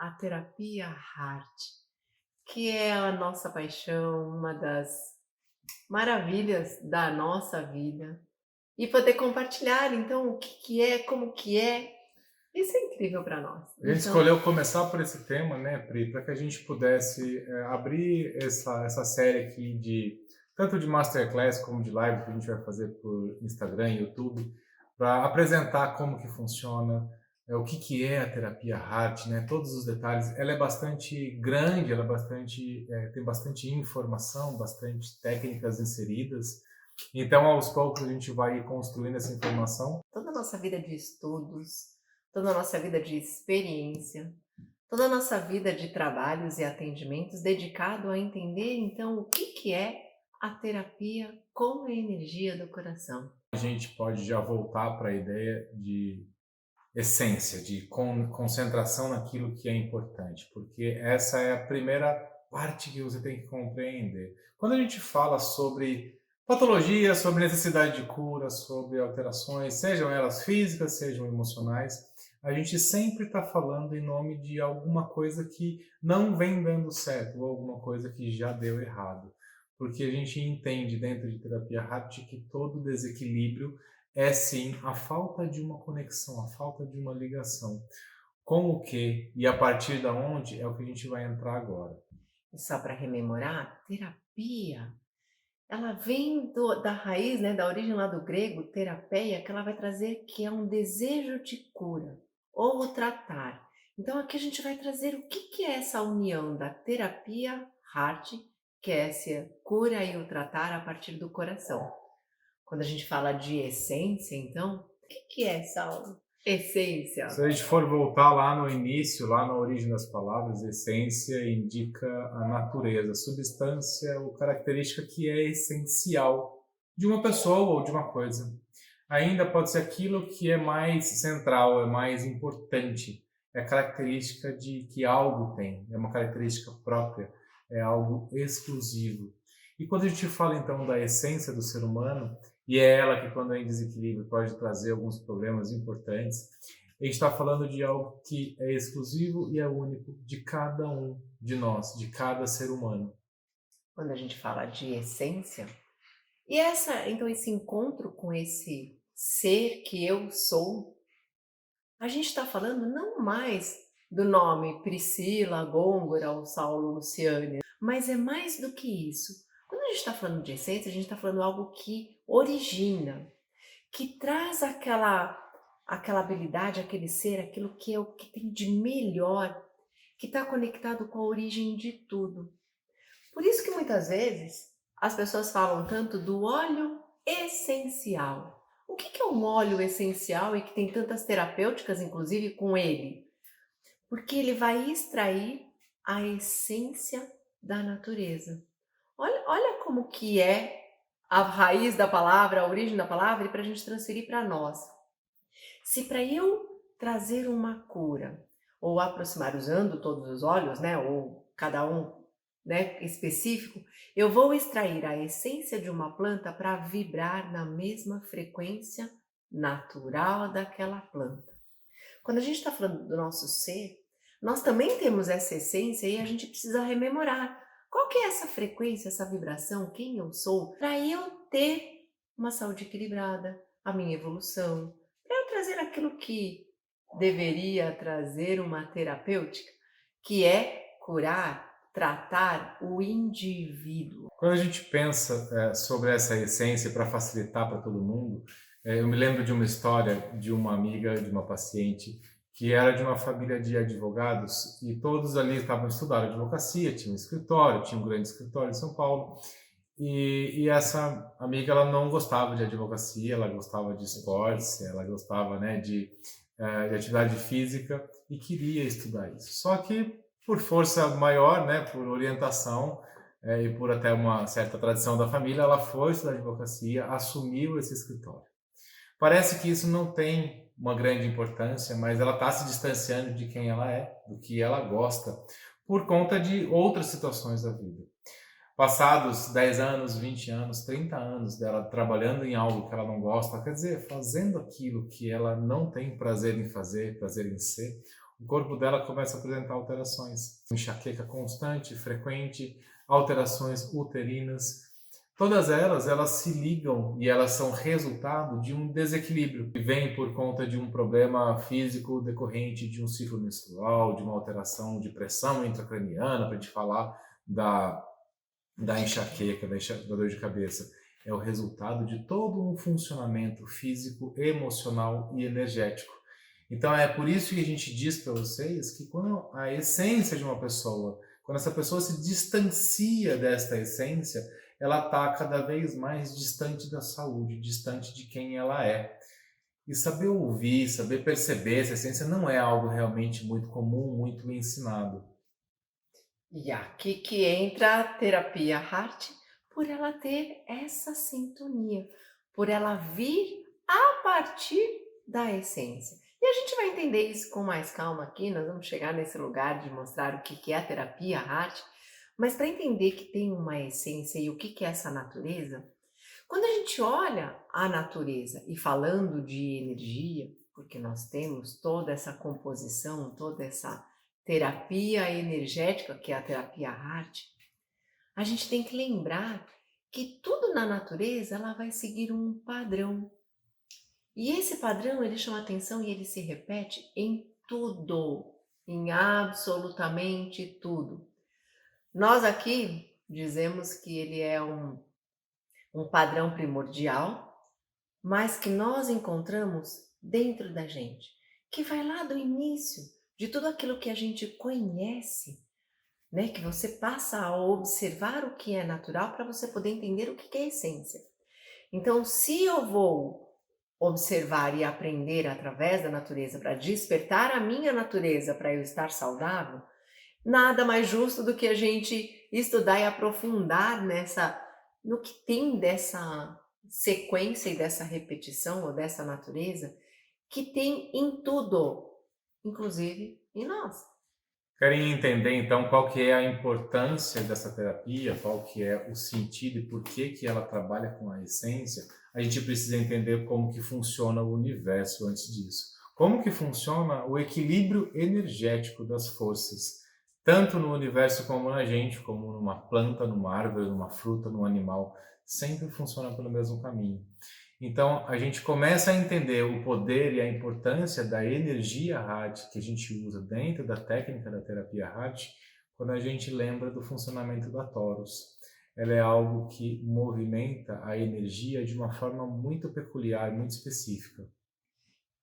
a terapia Heart, que é a nossa paixão, uma das maravilhas da nossa vida, e poder compartilhar então o que que é, como que é, isso é incrível para nós. A gente Então, escolheu começar por esse tema, né, Pri, para que a gente pudesse abrir essa série aqui de tanto de masterclass como de live que a gente vai fazer por Instagram e YouTube, para apresentar como que funciona, o que que é a terapia Heart, né, todos os detalhes. Ela é bastante grande, ela é bastante, tem bastante informação, bastante técnicas inseridas. Então, aos poucos a gente vai construindo essa informação. toda a nossa vida de estudos, toda a nossa vida de experiência, toda a nossa vida de trabalhos e atendimentos dedicado a entender então o que que é a terapia com a energia do coração. A gente pode já voltar para a ideia de essência, de concentração naquilo que é importante, porque essa é a primeira parte que você tem que compreender. Quando a gente fala sobre patologia, sobre necessidade de cura, sobre alterações, sejam elas físicas, sejam emocionais, a gente sempre está falando em nome de alguma coisa que não vem dando certo ou alguma coisa que já deu errado. Porque a gente entende dentro de terapia Hapti que todo desequilíbrio é sim a falta de uma conexão, a falta de uma ligação. Com o que e a partir da onde é o que a gente vai entrar agora. E só para rememorar, terapia, ela vem da raiz, né, da origem lá do grego, terapeia, que ela vai trazer que é um desejo de cura ou o tratar. Então aqui a gente vai trazer o que que é essa união da terapia heart, que é essa cura e o tratar a partir do coração. Quando a gente fala de essência, então, o que que é essa Se essência? a gente for voltar lá no início, lá na origem das palavras, essência indica a natureza, substância ou característica que é essencial de uma pessoa ou de uma coisa. Ainda pode ser aquilo que é mais central, é mais importante, é a característica de que algo tem, é uma característica própria, é algo exclusivo. E quando a gente fala então da essência do ser humano, e é ela que quando é em desequilíbrio pode trazer alguns problemas importantes, a gente está falando de algo que é exclusivo e é único de cada um de nós, de cada ser humano. Quando a gente fala de essência, e essa, então, esse encontro com esse ser que eu sou, a gente está falando não mais do nome Priscila, Gôngora ou Saulo Luciane, mas é mais do que isso. Quando a gente está falando de essência, a gente está falando algo que origina, que traz aquela habilidade, aquele ser, aquilo que é o que tem de melhor, que está conectado com a origem de tudo. Por isso que muitas vezes as pessoas falam tanto do óleo essencial. O que é um óleo essencial e que tem tantas terapêuticas, inclusive com ele? Porque ele vai extrair a essência da natureza. Olha como que é a raiz da palavra, a origem da palavra, e para a gente transferir para nós. Se para eu trazer uma cura, ou aproximar usando todos os óleos, né, ou cada um, né, específico, eu vou extrair a essência de uma planta para vibrar na mesma frequência natural daquela planta. Quando a gente está falando do nosso ser, nós também temos essa essência e a gente precisa rememorar. Qual que é essa frequência, essa vibração, quem eu sou, para eu ter uma saúde equilibrada, a minha evolução, para eu trazer aquilo que deveria trazer uma terapêutica, que é curar, tratar o indivíduo. Quando a gente pensa sobre essa essência para facilitar para todo mundo, eu me lembro de uma história de uma amiga, de uma paciente, que era de uma família de advogados e todos ali estavam estudando advocacia, tinha um escritório, tinha um grande escritório em São Paulo. E essa amiga ela não gostava de advocacia, ela gostava de esportes, ela gostava, né, de atividade física e queria estudar isso. Só que por força maior, né, por orientação e por até uma certa tradição da família, ela foi estudar advocacia, assumiu esse escritório. Parece que isso não tem uma grande importância, mas ela está se distanciando de quem ela é, do que ela gosta, por conta de outras situações da vida. Passados 10 anos, 20 anos, 30 anos dela trabalhando em algo que ela não gosta, quer dizer, fazendo aquilo que ela não tem prazer em fazer, prazer em ser, o corpo dela começa a apresentar alterações. Enxaqueca constante, frequente, alterações uterinas. Todas elas se ligam e elas são resultado de um desequilíbrio que vem por conta de um problema físico decorrente de um ciclo menstrual, de uma alteração de pressão intracraniana, para a gente falar da enxaqueca, da dor de cabeça. É o resultado de todo um funcionamento físico, emocional e energético. Então é por isso que a gente diz para vocês que quando a essência de uma pessoa, quando essa pessoa se distancia desta essência, ela está cada vez mais distante da saúde, distante de quem ela é. E saber ouvir, saber perceber essa essência não é algo realmente muito comum, muito ensinado. E aqui que entra a terapia Heart, por ela ter essa sintonia, por ela vir a partir da essência. E a gente vai entender isso com mais calma aqui, nós vamos chegar nesse lugar de mostrar o que é a terapia Heart, mas para entender que tem uma essência e o que é essa natureza, quando a gente olha a natureza e falando de energia, porque nós temos toda essa composição, toda essa terapia energética, que é a terapia Heart, a gente tem que lembrar que tudo na natureza ela vai seguir um padrão. E esse padrão ele chama atenção e ele se repete em tudo, em absolutamente tudo. Nós aqui dizemos que ele é um padrão primordial, mas que nós encontramos dentro da gente, que vai lá do início de tudo aquilo que a gente conhece, né? Que você passa a observar o que é natural para você poder entender o que é essência. Então, se eu vou observar e aprender através da natureza para despertar a minha natureza para eu estar saudável, nada mais justo do que a gente estudar e aprofundar no que tem dessa sequência e dessa repetição ou dessa natureza que tem em tudo, inclusive em nós. Querem entender então qual que é a importância dessa terapia, qual que é o sentido e por que que ela trabalha com a essência? A gente precisa entender como que funciona o universo antes disso. Como que funciona o equilíbrio energético das forças, tanto no universo como na gente, como numa planta, numa árvore, numa fruta, num animal, sempre funciona pelo mesmo caminho. Então, a gente começa a entender o poder e a importância da energia Hart que a gente usa dentro da técnica da terapia Hart quando a gente lembra do funcionamento da Torus. Ela é algo que movimenta a energia de uma forma muito peculiar, muito específica.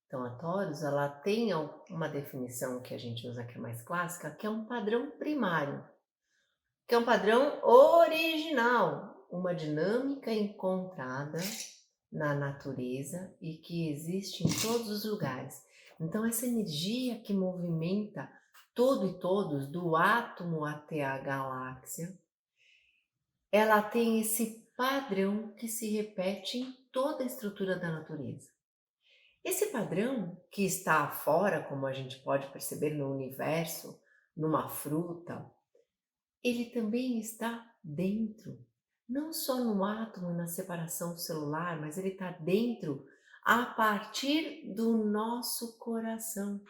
Então, a Torus, ela tem uma definição que a gente usa que é mais clássica, que é um padrão primário, que é um padrão original, uma dinâmica encontrada na natureza e que existe em todos os lugares. Então, essa energia que movimenta tudo e todos, do átomo até a galáxia, ela tem esse padrão que se repete em toda a estrutura da natureza. Esse padrão que está fora, como a gente pode perceber no universo, numa fruta, ele também está dentro. Não só no átomo e na separação celular, mas ele está dentro a partir do nosso coração.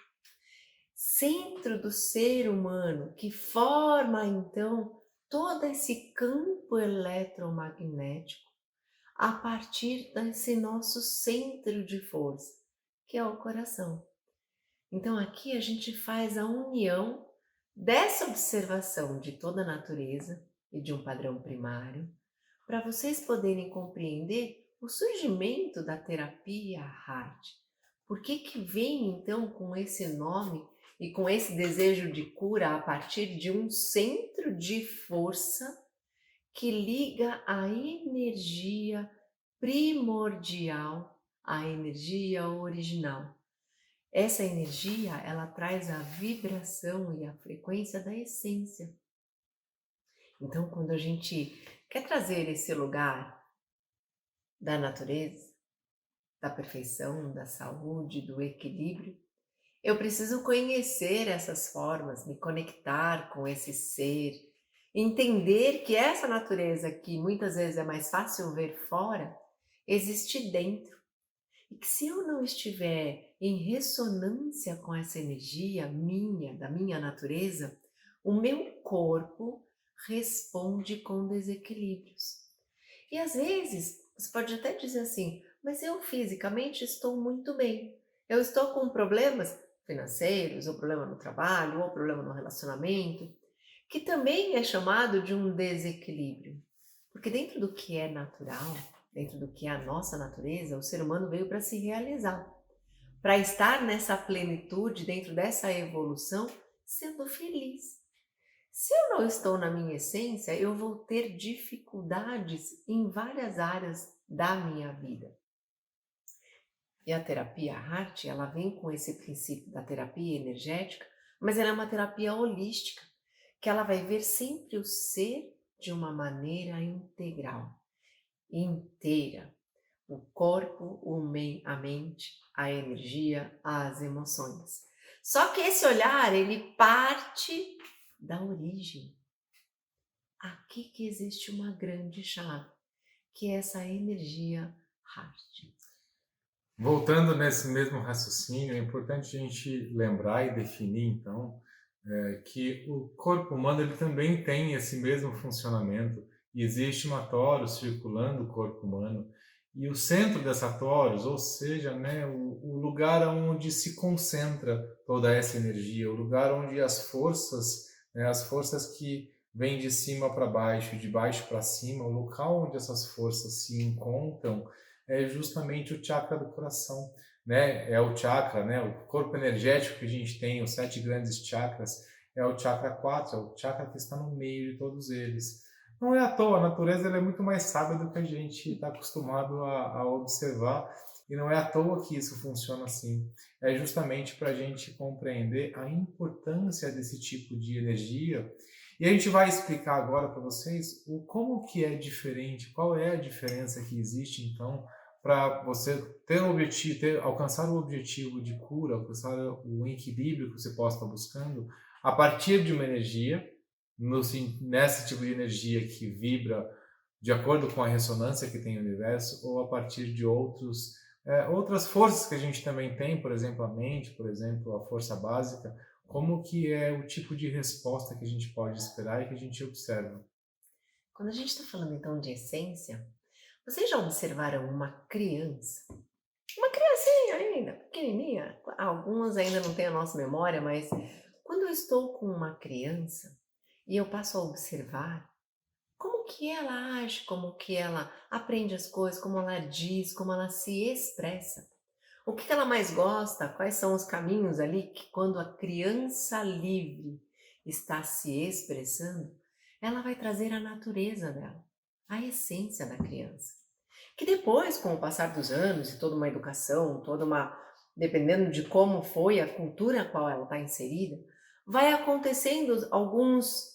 Centro do ser humano, que forma então todo esse campo eletromagnético a partir desse nosso centro de força, que é o coração. Então aqui a gente faz a união dessa observação de toda a natureza e de um padrão primário, para vocês poderem compreender o surgimento da terapia Hart. Por que que vem então com esse nome e com esse desejo de cura a partir de um centro de força que liga a energia primordial, a energia original. Essa energia, ela traz a vibração e a frequência da essência. Então, quando a gente quer trazer esse lugar da natureza, da perfeição, da saúde, do equilíbrio, eu preciso conhecer essas formas, me conectar com esse ser, entender que essa natureza que muitas vezes é mais fácil ver fora, existe dentro. E que se eu não estiver em ressonância com essa energia minha, da minha natureza, o meu corpo responde com desequilíbrios. E às vezes, você pode até dizer assim, mas eu fisicamente estou muito bem. Eu estou com problemas financeiros, ou problema no trabalho, ou problema no relacionamento, que também é chamado de um desequilíbrio. Porque dentro do que é natural, dentro do que é a nossa natureza, o ser humano veio para se realizar, para estar nessa plenitude, dentro dessa evolução, sendo feliz. Se eu não estou na minha essência, eu vou ter dificuldades em várias áreas da minha vida. E a terapia arte, ela vem com esse princípio da terapia energética, mas ela é uma terapia holística, que ela vai ver sempre o ser de uma maneira integral, inteira. O corpo, a mente, a energia, as emoções. Só que esse olhar, ele parte da origem. Aqui que existe uma grande chave, que é essa energia heart. Voltando nesse mesmo raciocínio, é importante a gente lembrar e definir, então, que o corpo humano ele também tem esse mesmo funcionamento. E existe uma torus circulando o corpo humano. E o centro dessa torus, ou seja, né, o lugar onde se concentra toda essa energia, o lugar onde as forças, né, as forças que vêm de cima para baixo, de baixo para cima, o local onde essas forças se encontram é justamente o chakra do coração, né? É o chakra, né? O corpo energético que a gente tem, os 7 grandes chakras, é o chakra 4, é o chakra que está no meio de todos eles. Não é à toa, a natureza ela é muito mais sábia do que a gente está acostumado a observar, e não é à toa que isso funciona assim. É justamente para a gente compreender a importância desse tipo de energia. E a gente vai explicar agora para vocês como que é diferente, qual é a diferença que existe, então, para você ter o objetivo, alcançar o objetivo de cura, alcançar o equilíbrio que você possa estar buscando, a partir de uma energia, nesse tipo de energia que vibra de acordo com a ressonância que tem o universo, ou a partir de outras forças que a gente também tem, por exemplo, a mente, por exemplo, a força básica, como que é o tipo de resposta que a gente pode esperar e que a gente observa. Quando a gente está falando então de essência, vocês já observaram uma criança? Uma criancinha ainda, pequenininha. Alguns ainda não têm a nossa memória, mas quando eu estou com uma criança e eu passo a observar como que ela age, como que ela aprende as coisas, como ela diz, como ela se expressa. O que ela mais gosta, quais são os caminhos ali que quando a criança livre está se expressando, ela vai trazer a natureza dela, a essência da criança. Que depois, com o passar dos anos e toda uma educação, dependendo de como foi a cultura a qual ela está inserida, vai acontecendo alguns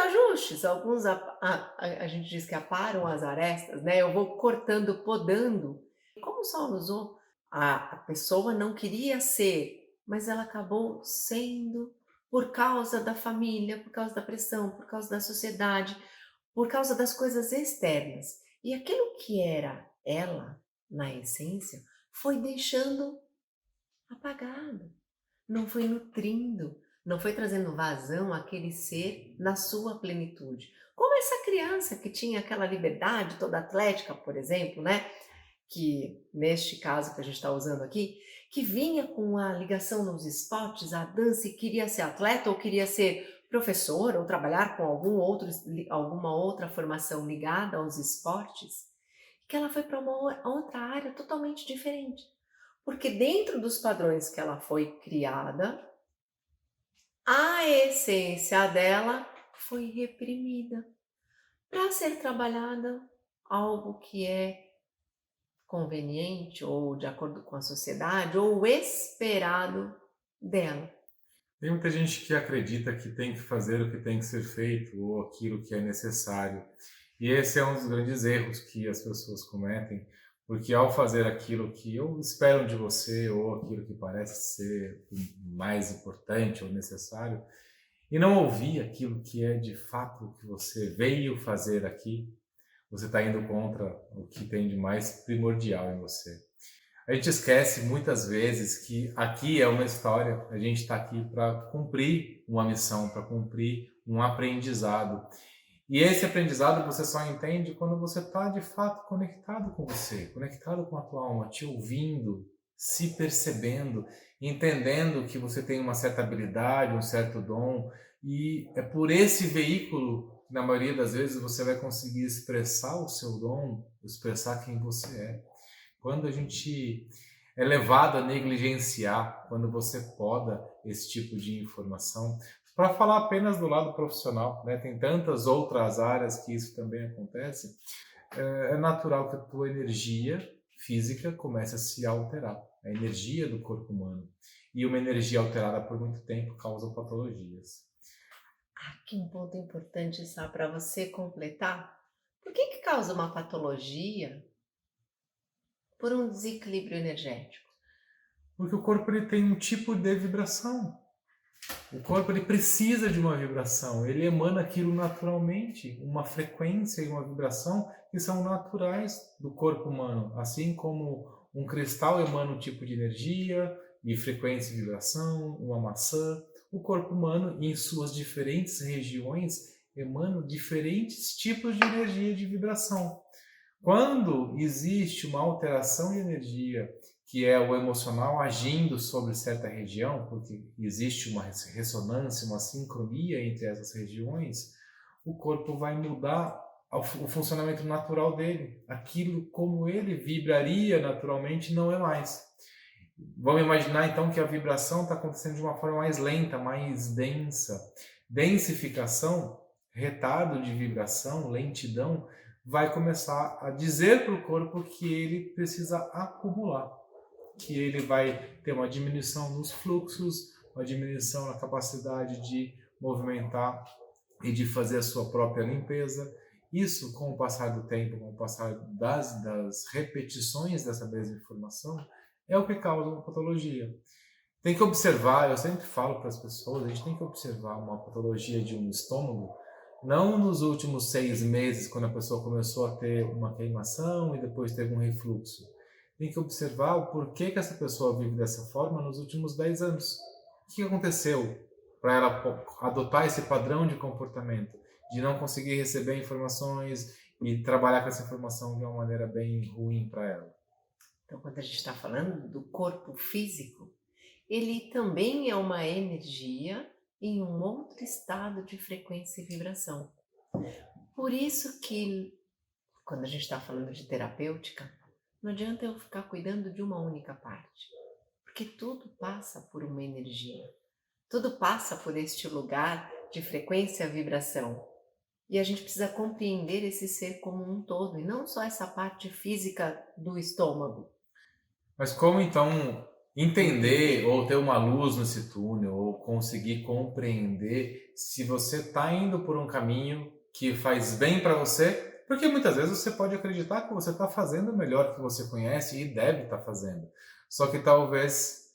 ajustes, a gente diz que aparam as arestas, né? Eu vou cortando, podando. Como o Saulo usou, a pessoa não queria ser, mas ela acabou sendo por causa da família, por causa da pressão, por causa da sociedade, por causa das coisas externas. E aquilo que era ela, na essência, foi deixando apagado, não foi nutrindo, não foi trazendo vazão àquele ser na sua plenitude. Como essa criança que tinha aquela liberdade toda atlética, por exemplo, né? Que neste caso que a gente está usando aqui, que vinha com a ligação nos esportes, a dança e queria ser atleta ou queria ser professor ou trabalhar com alguma outra formação ligada aos esportes, que ela foi para uma outra área totalmente diferente. Porque dentro dos padrões que ela foi criada, a essência dela foi reprimida para ser trabalhada algo que é conveniente ou de acordo com a sociedade ou o esperado dela. Tem muita gente que acredita que tem que fazer o que tem que ser feito ou aquilo que é necessário. E esse é um dos grandes erros que as pessoas cometem, porque ao fazer aquilo que eu espero de você ou aquilo que parece ser o mais importante ou necessário, e não ouvir aquilo que é de fato o que você veio fazer aqui, você está indo contra o que tem de mais primordial em você. A gente esquece muitas vezes que aqui é uma história, a gente está aqui para cumprir uma missão, para cumprir um aprendizado. E esse aprendizado você só entende quando você está de fato conectado com você, conectado com a tua alma, te ouvindo, se percebendo, entendendo que você tem uma certa habilidade, um certo dom, e é por esse veículo que na maioria das vezes você vai conseguir expressar o seu dom, expressar quem você é. Quando a gente é levado a negligenciar, quando você poda esse tipo de informação, para falar apenas do lado profissional, né? Tem tantas outras áreas que isso também acontece, é natural que a tua energia física comece a se alterar, a energia do corpo humano. E uma energia alterada por muito tempo causa patologias. Aqui um ponto importante, só para você completar. Por que causa uma patologia por um desequilíbrio energético? Porque o corpo ele tem um tipo de vibração. O corpo ele precisa de uma vibração, ele emana aquilo naturalmente, uma frequência e uma vibração que são naturais do corpo humano, assim como um cristal emana um tipo de energia e frequência e vibração, uma maçã, o corpo humano em suas diferentes regiões emana diferentes tipos de energia e de vibração. Quando existe uma alteração de energia, que é o emocional agindo sobre certa região, porque existe uma ressonância, uma sincronia entre essas regiões, o corpo vai mudar o funcionamento natural dele. Aquilo como ele vibraria naturalmente não é mais. Vamos imaginar então que a vibração está acontecendo de uma forma mais lenta, mais densa. Densificação, retardo de vibração, lentidão, vai começar a dizer para o corpo que ele precisa acumular, que ele vai ter uma diminuição nos fluxos, uma diminuição na capacidade de movimentar e de fazer a sua própria limpeza. Isso, com o passar do tempo, com o passar das repetições dessa mesma informação, é o que causa uma patologia. Tem que observar, eu sempre falo para as pessoas, a gente tem que observar uma patologia de um estômago, não nos últimos 6 meses, quando a pessoa começou a ter uma queimação e depois teve um refluxo. Tem que observar o porquê que essa pessoa vive dessa forma nos últimos 10 anos. O que aconteceu para ela adotar esse padrão de comportamento, de não conseguir receber informações e trabalhar com essa informação de uma maneira bem ruim para ela. Então, quando a gente está falando do corpo físico, ele também é uma energia em um outro estado de frequência e vibração. Por isso que, quando a gente está falando de terapêutica, não adianta eu ficar cuidando de uma única parte, porque tudo passa por uma energia, tudo passa por este lugar de frequência e vibração. E a gente precisa compreender esse ser como um todo, e não só essa parte física do estômago. Mas como então entender ou ter uma luz nesse túnel ou conseguir compreender se você está indo por um caminho que faz bem para você? Porque muitas vezes você pode acreditar que você está fazendo o melhor que você conhece e deve estar fazendo. Só que talvez,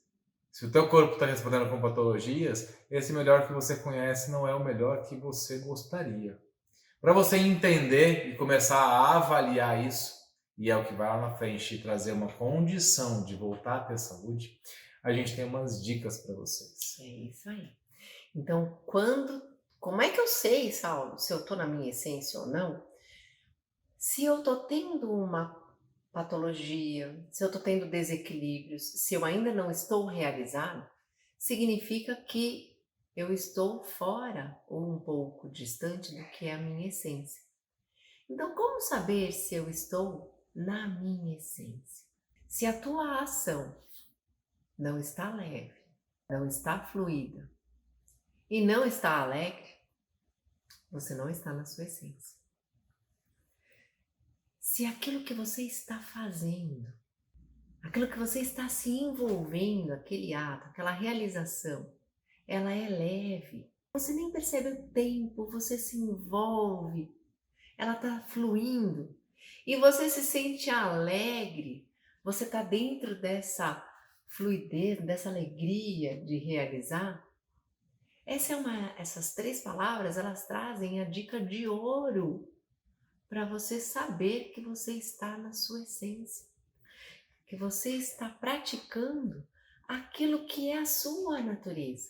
se o teu corpo está respondendo com patologias, esse melhor que você conhece não é o melhor que você gostaria. Para você entender e começar a avaliar isso, e é o que vai lá na frente e trazer uma condição de voltar a ter saúde, a gente tem umas dicas para vocês. É isso aí. Então, como é que eu sei, Saulo, se eu estou na minha essência ou não? Se eu estou tendo uma patologia, se eu estou tendo desequilíbrios, se eu ainda não estou realizado, significa que eu estou fora ou um pouco distante do que é a minha essência. Então, como saber se eu estou na minha essência? Se a tua ação não está leve, não está fluida e não está alegre, você não está na sua essência. Se aquilo que você está fazendo, aquilo que você está se envolvendo, aquele ato, aquela realização, ela é leve, você nem percebe o tempo, você se envolve, ela está fluindo e você se sente alegre, você está dentro dessa fluidez, dessa alegria de realizar. Essas 3 palavras, elas trazem a dica de ouro para você saber que você está na sua essência. que você está praticando aquilo que é a sua natureza.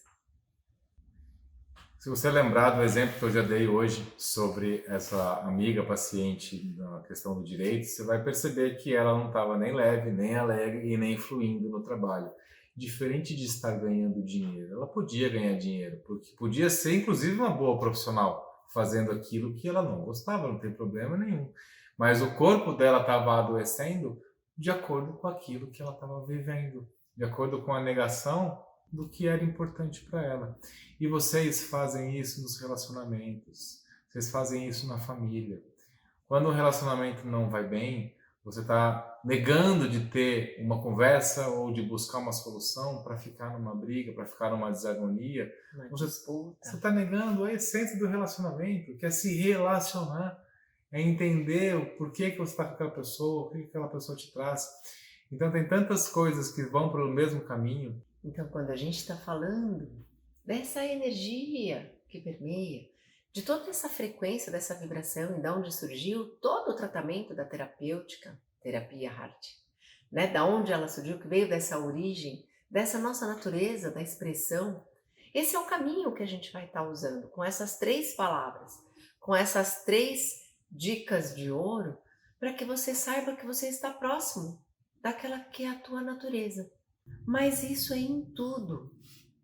Se você lembrar do exemplo que eu já dei hoje sobre essa amiga paciente na questão do direito, você vai perceber que ela não estava nem leve, nem alegre e nem fluindo no trabalho. Diferente de estar ganhando dinheiro, ela podia ganhar dinheiro, porque podia ser inclusive uma boa profissional, fazendo aquilo que ela não gostava, não tem problema nenhum. Mas o corpo dela estava adoecendo de acordo com aquilo que ela estava vivendo, de acordo com a negação do que era importante para ela. E vocês fazem isso nos relacionamentos, vocês fazem isso na família. Quando o relacionamento não vai bem, você está negando de ter uma conversa ou de buscar uma solução para ficar numa briga, para ficar numa desarmonia. Você está negando a essência do relacionamento, que é se relacionar, é entender o porquê que você está com aquela pessoa, o que aquela pessoa te traz. Então tem tantas coisas que vão pelo mesmo caminho. Então, quando a gente está falando dessa energia que permeia, de toda essa frequência, dessa vibração, e de onde surgiu todo o tratamento da terapêutica, terapia Hart, né? Da onde ela surgiu, que veio dessa origem, dessa nossa natureza, da expressão. Esse é o caminho que a gente vai estar usando, com essas 3 palavras, com essas 3 dicas de ouro, para que você saiba que você está próximo daquela que é a tua natureza. Mas isso é em tudo,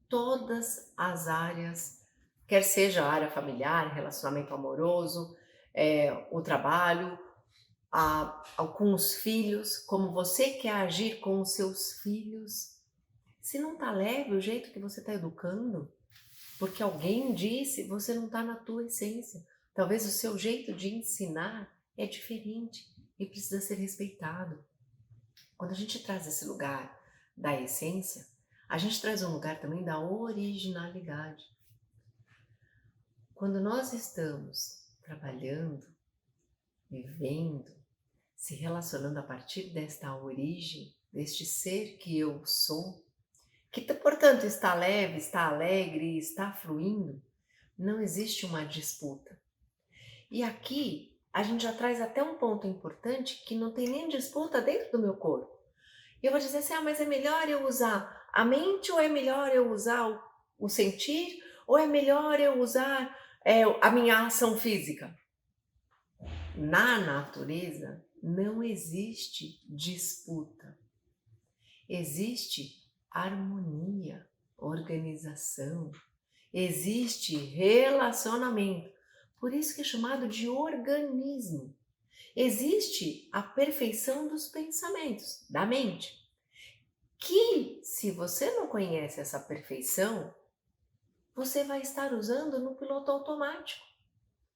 todas as áreas, quer seja a área familiar, relacionamento amoroso, o trabalho, com os filhos, como você quer agir com os seus filhos. Se não está leve o jeito que você está educando, porque alguém disse, você não está na tua essência. Talvez o seu jeito de ensinar é diferente e precisa ser respeitado. Quando a gente traz esse lugar da essência, a gente traz um lugar também da originalidade. Quando nós estamos trabalhando, vivendo, se relacionando a partir desta origem, deste ser que eu sou, que portanto está leve, está alegre, está fluindo, não existe uma disputa. E aqui a gente já traz até um ponto importante que não tem nem disputa dentro do meu corpo. E eu vou dizer assim, mas é melhor eu usar a mente ou é melhor eu usar o sentir ou é melhor eu usar a minha ação física? Na natureza não existe disputa. Existe harmonia, organização, existe relacionamento. Por isso que é chamado de organismo. Existe a perfeição dos pensamentos, da mente, que se você não conhece essa perfeição, você vai estar usando no piloto automático,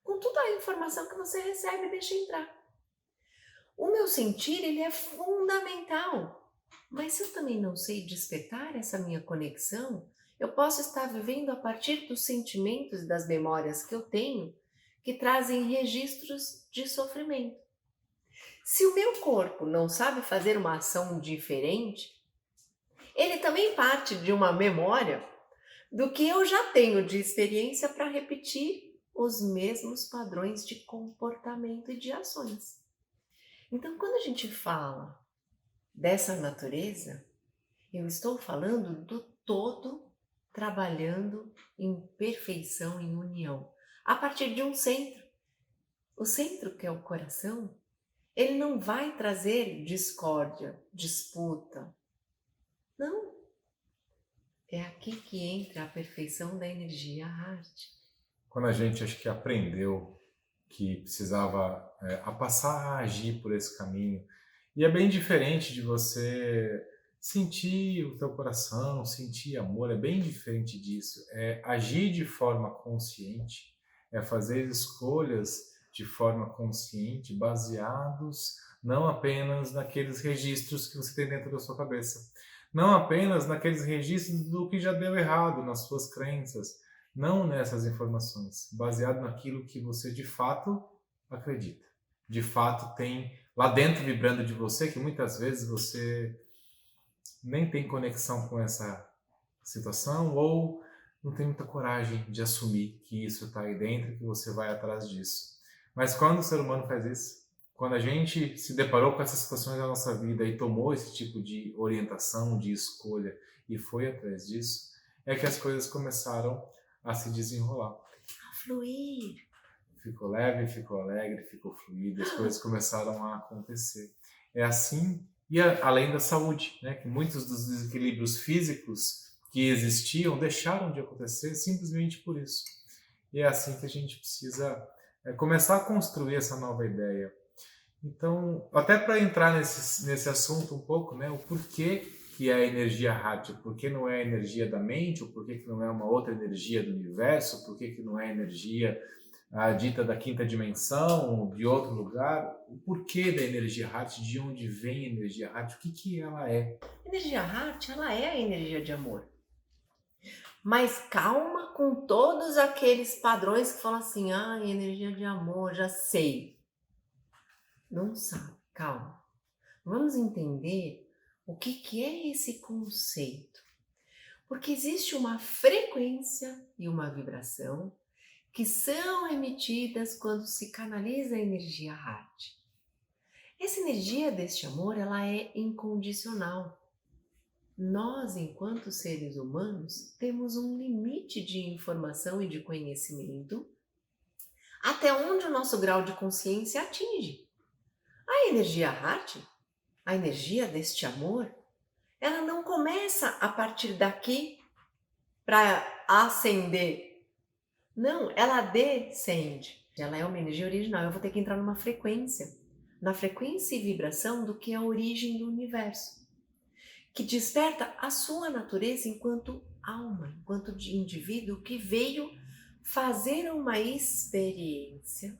com toda a informação que você recebe e deixa entrar. O meu sentir, ele é fundamental, mas se eu também não sei despertar essa minha conexão, eu posso estar vivendo a partir dos sentimentos e das memórias que eu tenho, que trazem registros de sofrimento. Se o meu corpo não sabe fazer uma ação diferente, ele também parte de uma memória do que eu já tenho de experiência para repetir os mesmos padrões de comportamento e de ações. Então, quando a gente fala dessa natureza, eu estou falando do todo trabalhando em perfeição, em união, a partir de um centro. O centro, que é o coração, ele não vai trazer discórdia, disputa. Não. É aqui que entra a perfeição da energia Hart. Quando a gente acho que aprendeu que precisava passar a agir por esse caminho, e é bem diferente de você sentir o teu coração, sentir amor, é bem diferente disso. É agir de forma consciente, é fazer escolhas de forma consciente, baseados não apenas naqueles registros que você tem dentro da sua cabeça, não apenas naqueles registros do que já deu errado nas suas crenças, não nessas informações, baseado naquilo que você de fato acredita, de fato tem lá dentro vibrando de você, que muitas vezes você nem tem conexão com essa situação ou não tem muita coragem de assumir que isso está aí dentro, que você vai atrás disso. Mas quando o ser humano faz isso, Quando a gente se deparou com essas situações da nossa vida e tomou esse tipo de orientação, de escolha e foi atrás disso, é que as coisas começaram a se desenrolar. A fluir. Ficou leve, ficou alegre, ficou fluido, as coisas começaram a acontecer. É assim, e além da saúde, né, que muitos dos desequilíbrios físicos que existiam deixaram de acontecer simplesmente por isso. E é assim que a gente precisa começar a construir essa nova ideia. Então, até para entrar nesse assunto um pouco, né, o porquê que é a energia Hatha, por que não é a energia da mente, ou por que não é uma outra energia do universo, por que não é a energia dita da quinta dimensão, de outro lugar, o porquê da energia Hatha, de onde vem a energia Hatha, o que ela é. A energia Hatha, ela é a energia de amor. Mas calma com todos aqueles padrões que falam assim, energia de amor, já sei. Não sabe, calma. Vamos entender o que é esse conceito. Porque existe uma frequência e uma vibração que são emitidas quando se canaliza a energia Hatha. Essa energia deste amor, ela é incondicional. Nós, enquanto seres humanos, temos um limite de informação e de conhecimento até onde o nosso grau de consciência atinge. A energia Hatha, a energia deste amor, ela não começa a partir daqui para ascender. Não, ela descende. Ela é uma energia original. Eu vou ter que entrar numa frequência. Na frequência e vibração do que é a origem do universo. Que desperta a sua natureza enquanto alma, enquanto de indivíduo que veio fazer uma experiência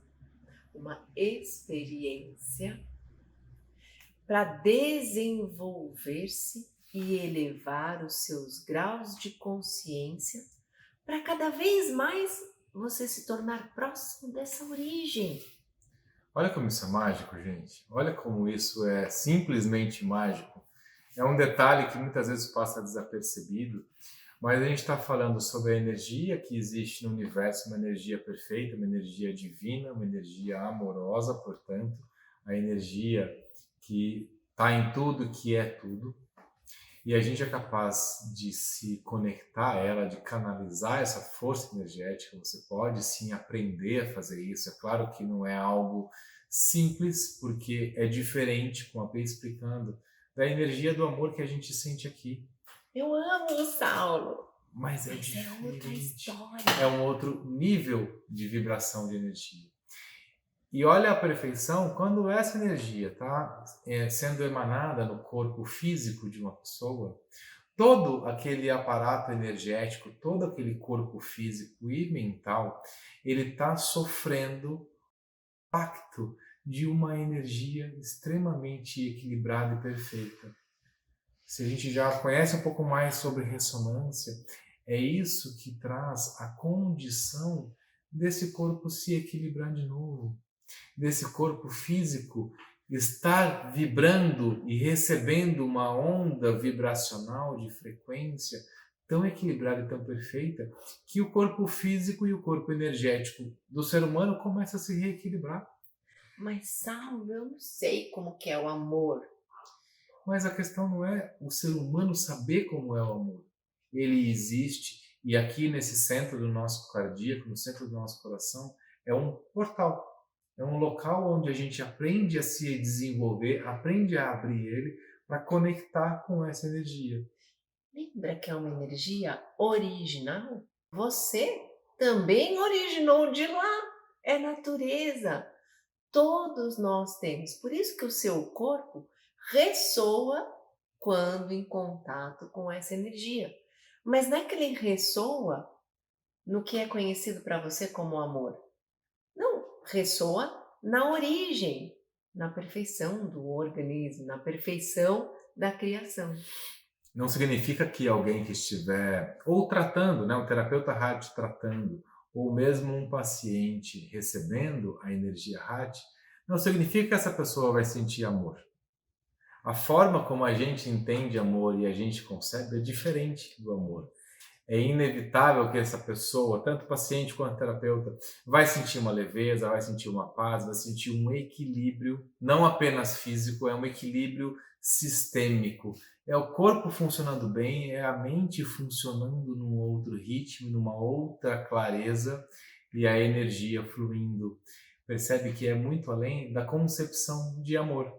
para desenvolver-se e elevar os seus graus de consciência para cada vez mais você se tornar próximo dessa origem. Olha como isso é mágico, gente. Olha como isso é simplesmente mágico. É um detalhe que muitas vezes passa desapercebido, mas a gente está falando sobre a energia que existe no universo, uma energia perfeita, uma energia divina, uma energia amorosa, portanto, a energia que está em tudo, que é tudo. E a gente é capaz de se conectar a ela, de canalizar essa força energética. Você pode sim aprender a fazer isso. É claro que não é algo simples, porque é diferente, como a Pei explicando, da energia do amor que a gente sente aqui. Eu amo, Saulo. Mas é diferente. É outra história. É um outro nível de vibração de energia. E olha a perfeição quando essa energia está sendo emanada no corpo físico de uma pessoa, todo aquele aparato energético, todo aquele corpo físico e mental, ele está sofrendo impacto de uma energia extremamente equilibrada e perfeita. Se a gente já conhece um pouco mais sobre ressonância, é isso que traz a condição desse corpo se equilibrar de novo, desse corpo físico estar vibrando e recebendo uma onda vibracional de frequência tão equilibrada e tão perfeita que o corpo físico e o corpo energético do ser humano começam a se reequilibrar. Mas, Saulo, eu não sei como que é o amor. Mas a questão não é o ser humano saber como é o amor. Ele existe e aqui nesse centro do nosso cardíaco, no centro do nosso coração, é um portal. É um local onde a gente aprende a se desenvolver, aprende a abrir ele para conectar com essa energia. Lembra que é uma energia original? Você também originou de lá. É natureza. Todos nós temos. Por isso que o seu corpo ressoa quando em contato com essa energia. Mas não é que ele ressoa no que é conhecido para você como amor. Não, ressoa na origem, na perfeição do organismo, na perfeição da criação. Não significa que alguém que estiver ou tratando, né, um terapeuta Hatha tratando, ou mesmo um paciente recebendo a energia Hatha, não significa que essa pessoa vai sentir amor. A forma como a gente entende amor e a gente concebe é diferente do amor. é inevitável que essa pessoa, tanto paciente quanto terapeuta, vai sentir uma leveza, vai sentir uma paz, vai sentir um equilíbrio, não apenas físico, é um equilíbrio sistêmico. É o corpo funcionando bem, é a mente funcionando num outro ritmo, numa outra clareza e a energia fluindo. Percebe que é muito além da concepção de amor.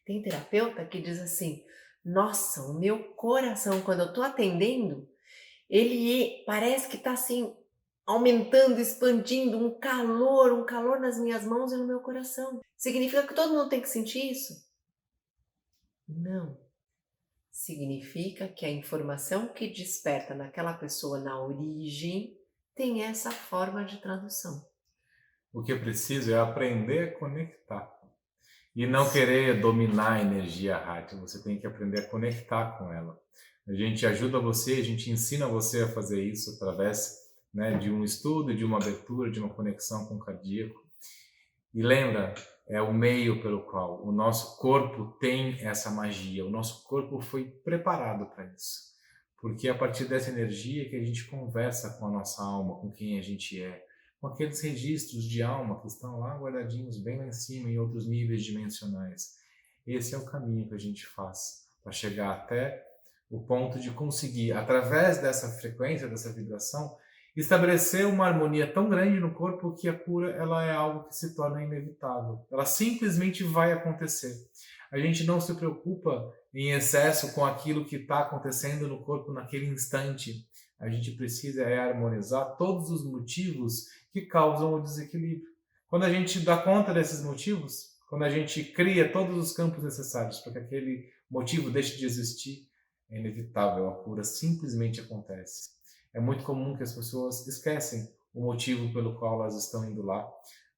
Tem terapeuta que diz assim: nossa, o meu coração, quando eu tô atendendo, ele parece que tá assim, aumentando, expandindo, um calor nas minhas mãos e no meu coração. Significa que todo mundo tem que sentir isso? Não. Significa que a informação que desperta naquela pessoa na origem tem essa forma de tradução. O que é preciso é aprender a conectar. E não querer dominar a energia Hati, você tem que aprender a conectar com ela. A gente ajuda você, a gente ensina você a fazer isso através, né, de um estudo, de uma abertura, de uma conexão com o cardíaco. E lembra, é o meio pelo qual o nosso corpo tem essa magia, o nosso corpo foi preparado para isso. Porque é a partir dessa energia que a gente conversa com a nossa alma, com quem a gente é, com aqueles registros de alma que estão lá guardadinhos bem lá em cima, em outros níveis dimensionais. Esse é o caminho que a gente faz para chegar até o ponto de conseguir, através dessa frequência, dessa vibração, estabelecer uma harmonia tão grande no corpo que a cura ela é algo que se torna inevitável. Ela simplesmente vai acontecer. A gente não se preocupa em excesso com aquilo que está acontecendo no corpo naquele instante. A gente precisa harmonizar todos os motivos que causam o desequilíbrio. Quando a gente dá conta desses motivos, quando a gente cria todos os campos necessários para que aquele motivo deixe de existir, é inevitável, a cura simplesmente acontece. É muito comum que as pessoas esquecem o motivo pelo qual elas estão indo lá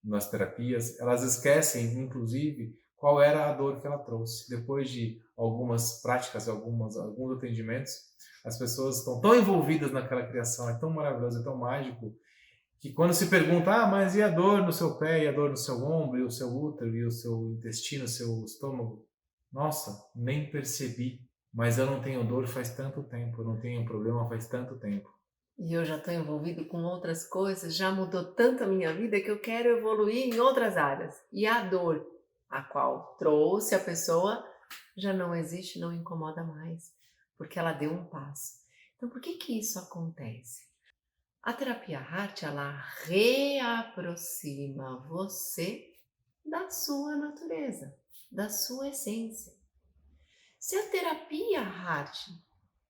nas terapias. Elas esquecem, inclusive, qual era a dor que ela trouxe. Depois de algumas práticas, alguns atendimentos, as pessoas estão tão envolvidas naquela criação, é tão maravilhoso, é tão mágico, que quando se pergunta, mas e a dor no seu pé, e a dor no seu ombro, e o seu útero, e o seu intestino, o seu estômago? Nossa, nem percebi, mas eu não tenho dor faz tanto tempo, eu não tenho problema faz tanto tempo. E eu já estou envolvido com outras coisas, já mudou tanto a minha vida que eu quero evoluir em outras áreas. E a dor, a qual trouxe a pessoa, já não existe, não incomoda mais, porque ela deu um passo. Então, por que que isso acontece? A terapia Heart, ela reaproxima você da sua natureza, da sua essência. Se a terapia Heart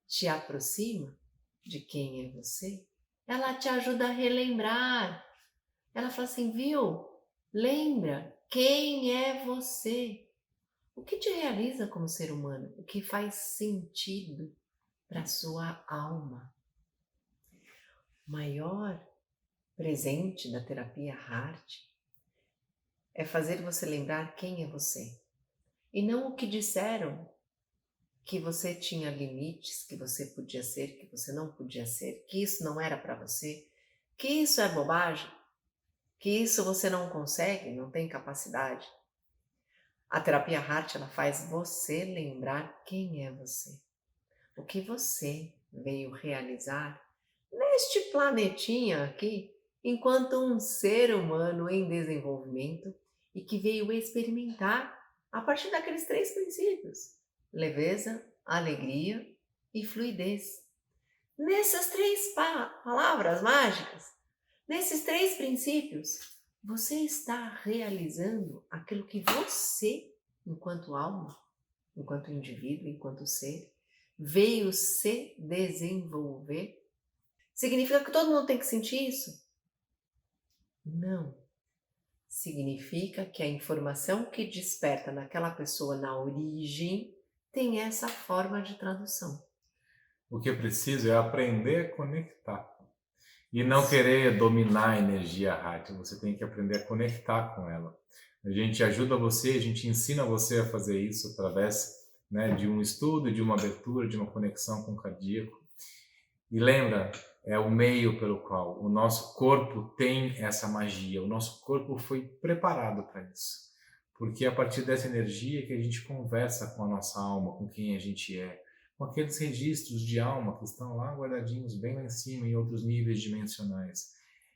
te aproxima de quem é você, ela te ajuda a relembrar. Ela fala assim, viu? Lembra quem é você. O que te realiza como ser humano? O que faz sentido para a sua alma? O maior presente da terapia Heart é fazer você lembrar quem é você. E não o que disseram, que você tinha limites, que você podia ser, que você não podia ser, que isso não era para você, que isso é bobagem, que isso você não consegue, não tem capacidade. A terapia Heart, ela faz você lembrar quem é você. O que você veio realizar neste planetinha aqui, enquanto um ser humano em desenvolvimento e que veio experimentar a partir daqueles 3 princípios: leveza, alegria e fluidez. Nessas 3 palavras mágicas, nesses 3 princípios, você está realizando aquilo que você, enquanto alma, enquanto indivíduo, enquanto ser, veio se desenvolver. Significa que todo mundo tem que sentir isso? Não. Significa que a informação que desperta naquela pessoa na origem tem essa forma de tradução. O que é preciso é aprender a conectar. E não querer dominar a energia Hati, você tem que aprender a conectar com ela. A gente ajuda você, a gente ensina você a fazer isso através, né, de um estudo, de uma abertura, de uma conexão com o cardíaco. E lembra, é o meio pelo qual o nosso corpo tem essa magia, o nosso corpo foi preparado para isso. Porque é a partir dessa energia que a gente conversa com a nossa alma, com quem a gente é, com aqueles registros de alma que estão lá guardadinhos bem lá em cima, em outros níveis dimensionais.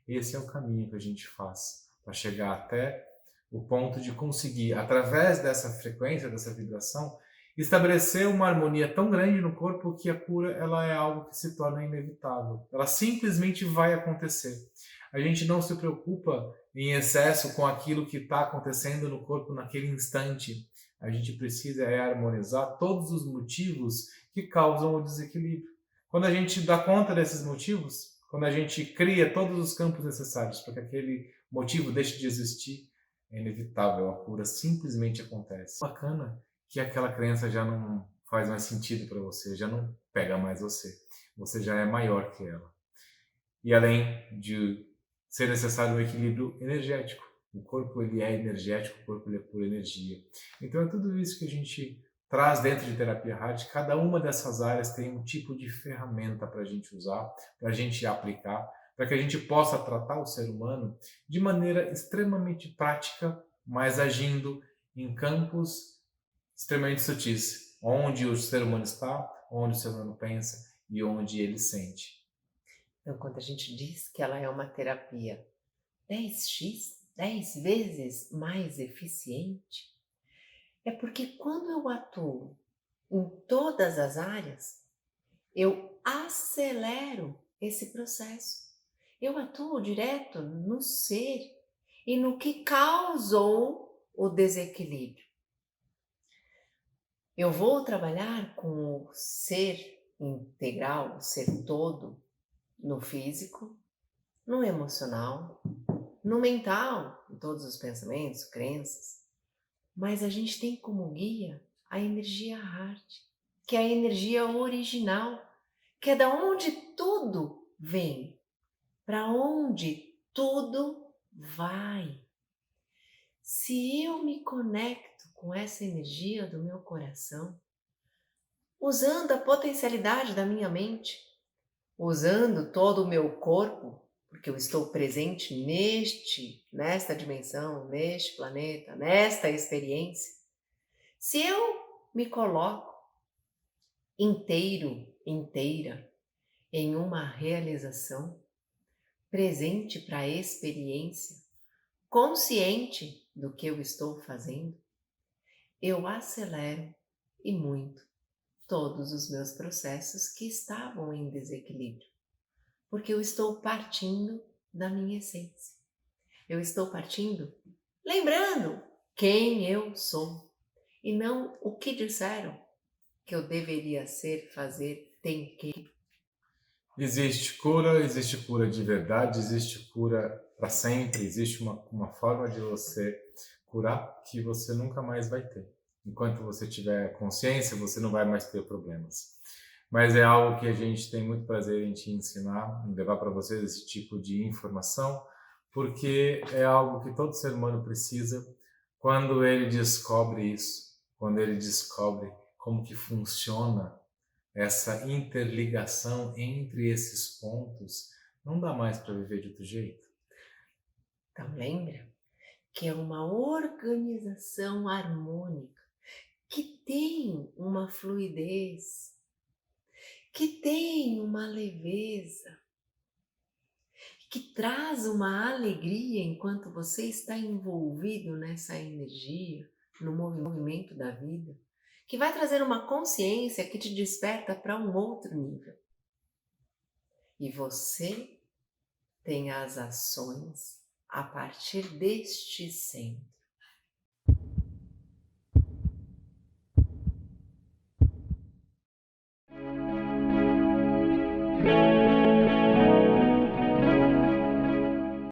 Esse é o caminho que a gente faz para chegar até o ponto de conseguir, através dessa frequência, dessa vibração, estabelecer uma harmonia tão grande no corpo que a cura ela é algo que se torna inevitável. Ela simplesmente vai acontecer. A gente não se preocupa em excesso com aquilo que está acontecendo no corpo naquele instante. A gente precisa harmonizar todos os motivos que causam o desequilíbrio. Quando a gente dá conta desses motivos, quando a gente cria todos os campos necessários para que aquele motivo deixe de existir, é inevitável, a cura simplesmente acontece. Bacana que aquela crença já não faz mais sentido para você, já não pega mais você. Você já é maior que ela. E além de ser necessário um equilíbrio energético. O corpo ele é energético, o corpo ele é pura energia. Então é tudo isso que a gente traz dentro de terapia hard. Cada uma dessas áreas tem um tipo de ferramenta para a gente usar, para a gente aplicar, para que a gente possa tratar o ser humano de maneira extremamente prática, mas agindo em campos extremamente sutis, onde o ser humano está, onde o ser humano pensa e onde ele sente. Então, quando a gente diz que ela é uma terapia 10x, 10 vezes mais eficiente, é porque quando eu atuo em todas as áreas, eu acelero esse processo. Eu atuo direto no ser e no que causou o desequilíbrio. Eu vou trabalhar com o ser integral, o ser todo, no físico, no emocional, no mental, em todos os pensamentos, crenças. Mas a gente tem como guia a energia heart, que é a energia original, que é da onde tudo vem, para onde tudo vai. Se eu me conecto com essa energia do meu coração, usando a potencialidade da minha mente, usando todo o meu corpo, porque eu estou presente nesta dimensão, neste planeta, nesta experiência, se eu me coloco inteiro, inteira, em uma realização, presente para a experiência, consciente do que eu estou fazendo, eu acelero e muito todos os meus processos que estavam em desequilíbrio, porque eu estou partindo da minha essência. Eu estou partindo lembrando quem eu sou e não o que disseram que eu deveria ser, fazer, tem que. Existe cura de verdade, existe cura para sempre, existe uma forma de você curar que você nunca mais vai ter. Enquanto você tiver consciência, você não vai mais ter problemas. Mas é algo que a gente tem muito prazer em te ensinar, em levar para vocês esse tipo de informação, porque é algo que todo ser humano precisa quando ele descobre isso, quando ele descobre como que funciona essa interligação entre esses pontos, não dá mais para viver de outro jeito. Então lembra que é uma organização harmônica, que tem uma fluidez, que tem uma leveza, que traz uma alegria enquanto você está envolvido nessa energia, no movimento da vida, que vai trazer uma consciência que te desperta para um outro nível. E você tem as ações a partir deste centro.